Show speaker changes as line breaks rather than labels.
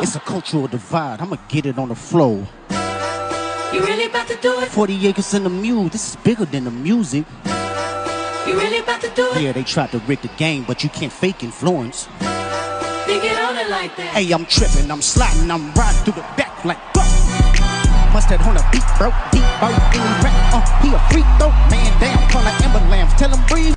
It's a cultural divide. I'ma get it on the flow.
You really about to do it?
40 acres in the mule. This is bigger than the music.
You really about to do it?
Yeah, they tried to rig the game, but you can't fake influence.
They get on it like that.
Hey, I'm tripping, I'm sliding, I'm riding through the back like fuck. Mustard on a beat, bro. Deep boat in the rap. He a freak though. Man down, call like Amber Lambs. Tell him breathe.